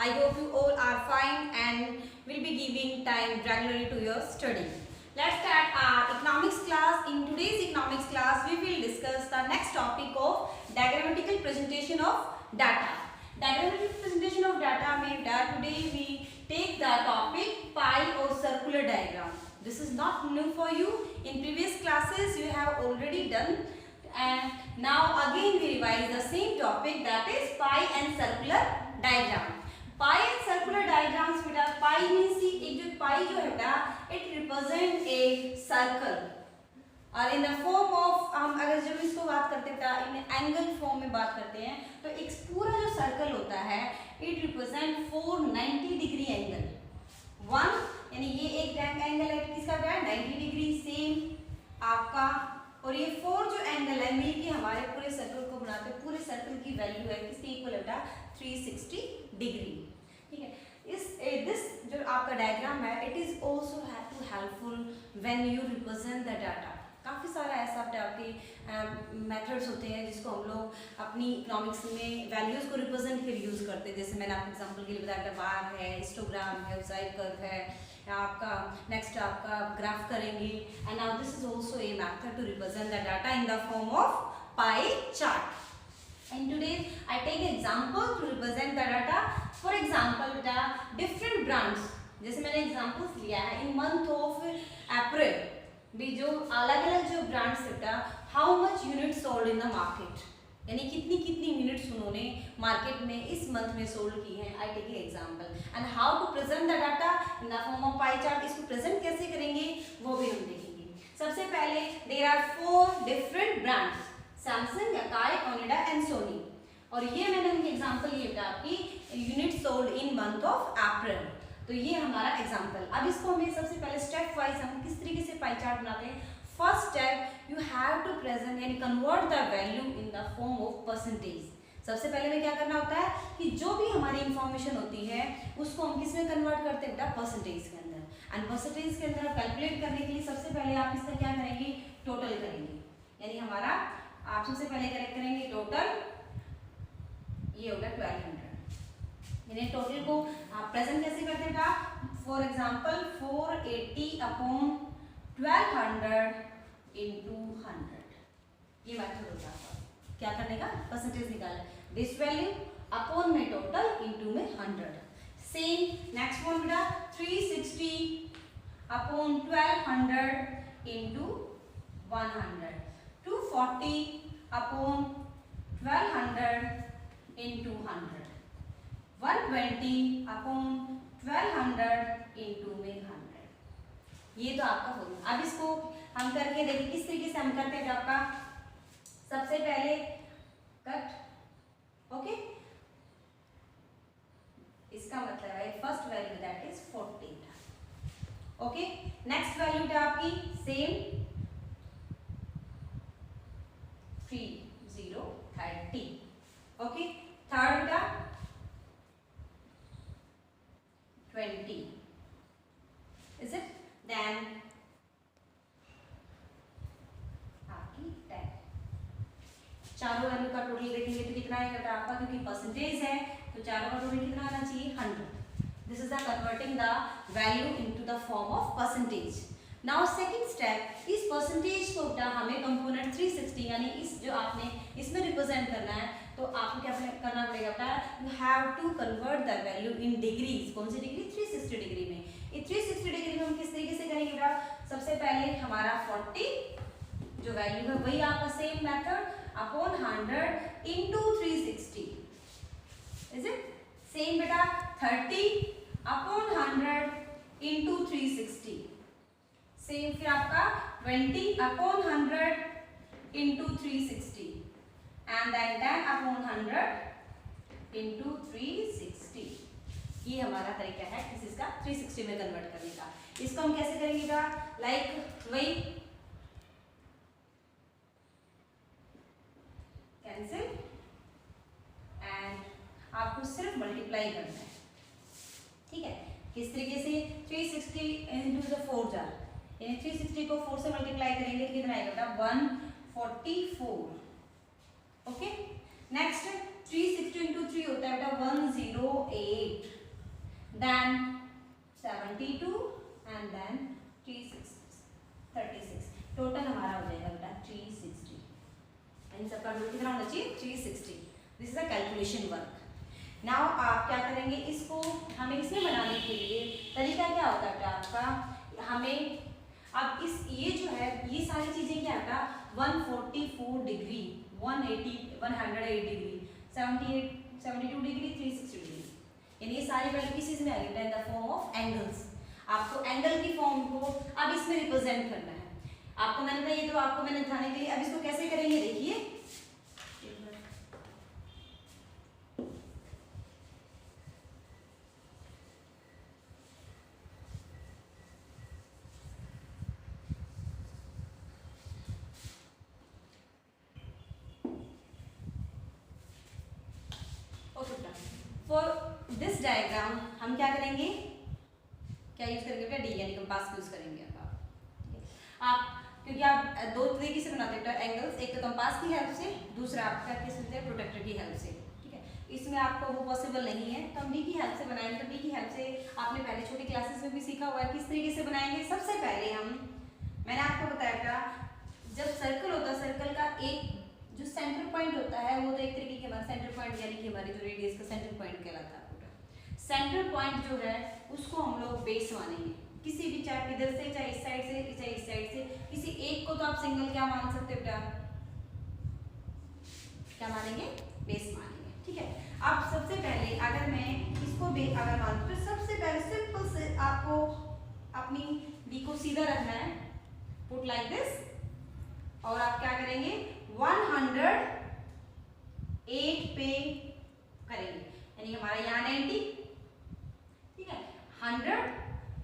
I hope you all are fine and will be giving time regularly to your study. Let's start our economics class. In today's economics class, we will discuss the next topic of diagrammatical presentation of data. Diagrammatical presentation of data means that today we take the topic pie or circular diagram. This is not new for you. In previous classes, you have already done. And now again we revise the same topic, that is pie and circular diagram. Pie and circular diagrams बेटा, pie means एक जो pie जो है बेटा, it represent a circle और in the form of हम अगर जब इसको बात करते हैं बेटा इन एंगल फॉर्म में बात करते हैं तो एक पूरा जो सर्कल होता है it represent 490 degree angle. One यानी ये एक एंगल है किसका बेटा 90 डिग्री सेम आपका, और ये 4 जो एंगल है मिलके हमारे पूरे सर्कल को बनाते हैं. पूरे सर्कल की वैल्यू है किसके इक्वल है बेटा 360 डिग्री. ठीक है, दिस जो आपका डायग्राम है it is also helpful when you represent the data. काफ़ी सारा ऐसा आपके मेथड्स होते हैं जिसको हम लोग अपनी इकोनॉमिक्स में वैल्यूज़ को रिप्रेजेंट के लिए यूज़ करते हैं. जैसे मैंने आपको एग्जांपल के लिए बताया बार है, हिस्टोग्राम है, साइन कर्व है, आपका नेक्स्ट आपका ग्राफ करेंगे. And now this is also a method to represent the data in the form of pie chart. And today I take example to represent the data. For example, the different brands. जैसे मैंने examples लिया है in month of April. भी जो अलग-अलग जो brands है how much units sold in the market. यानी कितनी यूनिट्स उन्होंने मार्केट में इस मंथ में सोल्ड की हैं. I take a example. And how to present the data in the form of pie chart. इसको प्रेजेंट कैसे करेंगे वो भी हम देखेंगे. सबसे पहले there are 4 different brands, Samsung, Akai, Onida and Sony. और ये मैंने उनके एग्जांपल लिए था आपकी unit sold in month of April. तो ये हमारा एग्जांपल. अब इसको हमें सबसे पहले स्टेप वाइज हम किस तरीके से पाई चार्ट बनाते हैं. First step you have to present यानी convert the value in the form of percentage. सबसे पहले में क्या करना होता है कि जो भी हमारी इंफॉर्मेशन होती है उसको हम किस में कन्वर्ट करते हैं बेटा परसेंटेज के अंदर. एंड परसेंटेज के अंदर कैलकुलेट करने के लिए सबसे पहले आप इसका क्या करेंगे टोटल करेंगे. यानी हमारा आप सबसे पहले करेक्ट करेंगे टोटल, ये होगा 1200. यानी टोटल को आप प्रेजेंट कैसे करते हैं. For example 480 upon 1200 into 100. ये मेथड होता है क्या करने का परसेंटेज निकालना. दिस वैल्यू अपॉन में टोटल इंटू में 100. सेम नेक्स्ट वन बेटा 360 upon 1200 into 100. 240 upon 1200 into 100. 120 upon 1200 into में 100. ये तो आपका फॉर्मूला. अब इसको हम करके देखिए किस तरीके से हम करते हैं. आपका सबसे पहले कट, ओके, इसका मतलब है first value that is 40. Okay, next value है आपकी सेम 30. ओके, थर्ड का 20. इज इट देन आपकी 10. चारों वैल्यू का टोटल देखेंगे तो कितना आएगा आपका, क्योंकि परसेंटेज है तो चारों का टोटल कितना आना चाहिए 100. This is the converting the value into the form of percentage. Now second step, इस परसेंटेज को हमें कंपोनेंट 360 यानी इस जो आपने इसमें रिप्रेजेंट करना है तो आपको क्या करना पड़ेगा बेटा. You have to convert the value in degrees. कौन सी डिग्री 360 डिग्री में. ये 360 डिग्री में हम किस तरीके से करेंगे बेटा. सबसे पहले हमारा 40 जो वैल्यू है वही आपका same method upon 100 into 360. Is it same बेटा 30 अपॉन 100 इंटू 360. सेम फिर आपका 20 upon 100 into 360 and then 10 upon 100 into 360. ये हमारा तरीका है इसका 360 में कन्वर्ट करने का. इसको हम कैसे करेंगे लाइक वही कैंसिल एंड आपको सिर्फ मल्टीप्लाई करना है. ठीक है, किस तरीके से 360 इंटू द 4 जार यानी 360 को 4 से मल्टीप्लाई करेंगे तो कितना आएगा 144. ओके, नेक्स्ट 360 इंटू 3 होता है बेटा 108. देन 72 एंड देन 36 टोटल हमारा हो जाएगा बेटा 360। इन सबका टोटल कितना होना चाहिए 360। This is a calculation work. Now आप क्या करेंगे, इसको हमें इसमें बनाने के लिए तरीका क्या होता है आपका, हमें अब इस ये जो है ये सारी चीजें क्या होगा 144 डिग्री 108 डिग्री 78 72 डिग्री 360 डिग्री, यानी ये सारी वैल्यू किस चीज में आ गई इन द फॉर्म ऑफ एंगल्स। आपको एंगल की फॉर्म को अब इसमें रिप्रेजेंट करना है। आपको मैंने बताया ये तो आपको मैंने दिखाने के लिए, अब इसको कैसे करेंगे देखिए। फॉर दिस डायग्राम हम क्या करेंगे, क्या यूज करेंगे बेटा, डी यानी कंपास यूज करेंगे। आप क्योंकि आप दो तरीके से बनाते हैं एंगल्स, एक तो कंपास की हेल्प से, दूसरा आपका किस से प्रोटेक्टर की हेल्प से, ठीक है। इसमें आपको वो पॉसिबल नहीं है तो हम डी की हेल्प से बनाएंगे। तो डी की हेल्प से आपने पहले छोटी क्लासेस में भी सीखा हुआ है किस तरीके से बनाएंगे। सबसे पहले मैंने आपको बताया था जब सर्कल होता है, सर्कल का एक जो सेंटर पॉइंट होता है वो तो एक तरीके के हमारा सेंटर पॉइंट यानी कि हमारी जो रेडियस का सेंटर पॉइंट कहलाता है पूरा। सेंटर पॉइंट जो है उसको हम लोग बेस मानेंगे, किसी भी चाहे इधर से चाहे इस साइड से चाहे इस साइड से, किसी एक को तो आप सिंगल क्या मान सकते हो बेटा, क्या मानेंगे, बेस मानेंगे, ठीक है। अब सबसे पहले अगर मैं इसको अगर मानूं तो सबसे पहले सिंपल से आपको अपनी डी को सीधा रखना है, पुट लाइक दिस, और आप क्या करेंगे 108 पे करेंगे, यानी हमारा यहाँ 90, ठीक है, 100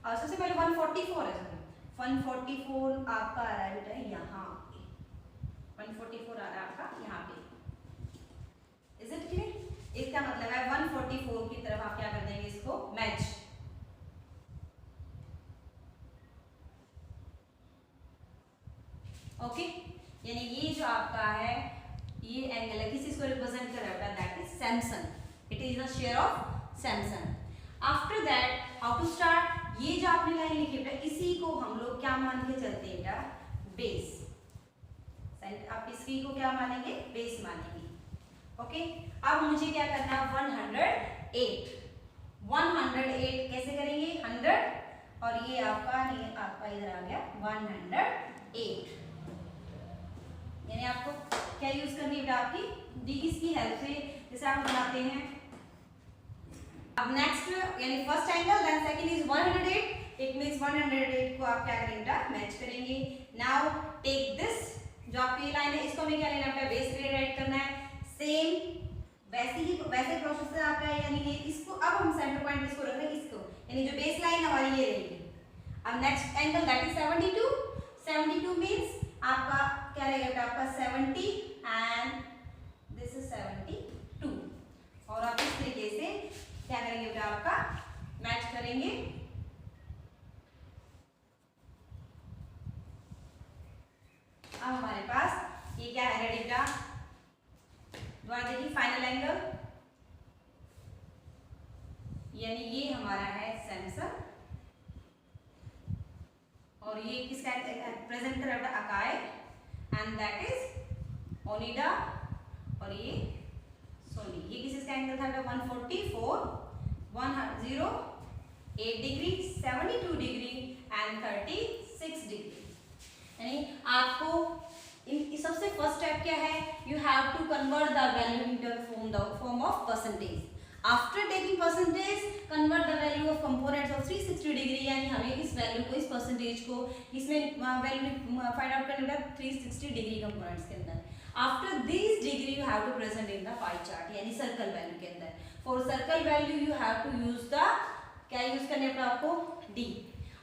और सबसे पहले 144 है, 144 आपका आ रहा है बेटा यहाँ पे, 144 आ रहा है आपका यहाँ पे। Is it clear? इसका मतलब है 144 की तरफ आप क्या कर देंगे, इसको मैच। ओके, यानी ये जो आपका है ये एंगल है, किस चीज को रिप्रेजेंट कर रहा है, that is Samsung, it is the share of Samsung. After that how to start, ये जो आपने लाइन लिखी है इसी को हम लोग क्या मान के चलते हैं बेटा, बेस। आप इसी को क्या मानेंगे, बेस मानेंगे। ओके, अब मुझे क्या करना है 108 कैसे करेंगे, 100 और ये आपका इधर आ गया 108, यानी आपको क्या यूज करनी है आपकी डी की हेल्प से, जैसे आप बनाते हैं। अब नेक्स्ट यानी first angle then second is 108, it means 108 को आप क्या करेंगे, मैच करेंगे। नाउ टेक दिस, जो आपकी लाइन है इसको हमें क्या लेना है, बेस पे राइट करना है। सेम वैसे प्रोसेस से आपका, यानी कि इसको अब हम सेंटर पॉइंट इसको रख रहे हैं, इसको यानी जो बेस लाइन हमारी ये रहेगी। अब next angle that is 72 means आपका क्या रहेगा, आपका 70 एंड दिस इज 72, और आप इस तरीके से क्या करेंगे बेटा, आपका मैच करेंगे। अब हमारे पास ये क्या है रेडी बेटा, दोबारा देखिए फाइनल एंगल, यानी ये हमारा है सैमसन और ये किसका प्रेजेंट कर रहा है, acai and that is Onida और ये सोनी। ये किसका एंगल था 144 108 डिग्री 72 डिग्री एंड 36 डिग्री। यानी आपको सबसे फर्स्ट स्टेप क्या है, you have to convert the value in the form of percentage. After taking percentage convert the value of components of 360 degree, यानी हमें इस वैल्यू को, इस परसेंटेज को इसमें वैल्यू फाइंड आउट करना है 360 डिग्री कंपोनेंट्स के अंदर। After this degree you have to present in the pie chart, यानी सर्कल वैल्यू के अंदर। For circle value you have to use the, क्या यूज करने पड़ा आपको, डी,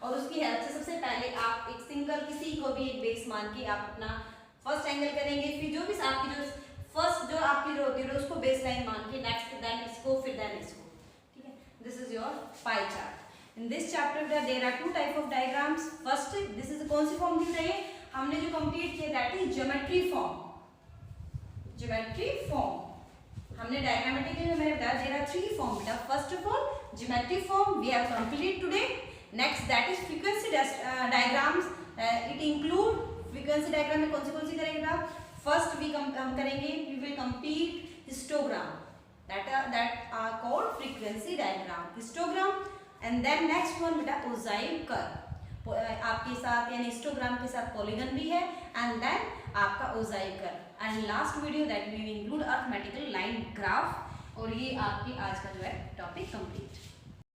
और उसकी हेल्प से सबसे पहले आप एक सिंगल किसी को भी एक बेस मान के आप अपना फर्स्ट एंगल करेंगे, फिर जो भी आपकी जो फर्स्ट जो आपकी जो होती है उसको बेस लाइन मान के नेक्स्ट देन इसको फिर देन इसको, ठीक है। This is your pie chart. In this chapter there are 2 type of diagrams. First this is कौन सी फॉर्म की चाहिए, हमने जो कंप्लीट किया दैट इज ज्योमेट्री फॉर्म। हमने डायग्रामेटिकली में मैंने बताया देयर आर 3 फॉर्म बेटा। First of all geometry form we have completed today. Next that is frequency diagrams. It include frequency diagram में कौन सी करेगा? First हम करेंगे, we will complete histogram that are called frequency diagram, histogram, and then next one बेटा ogive curve. आपके साथ यानी histogram के साथ पॉलीगन भी है, एंड देन आपका ogive curve, and last video that we include arithmetical line graph. और ये आपकी आज का जो है टॉपिक कंप्लीट.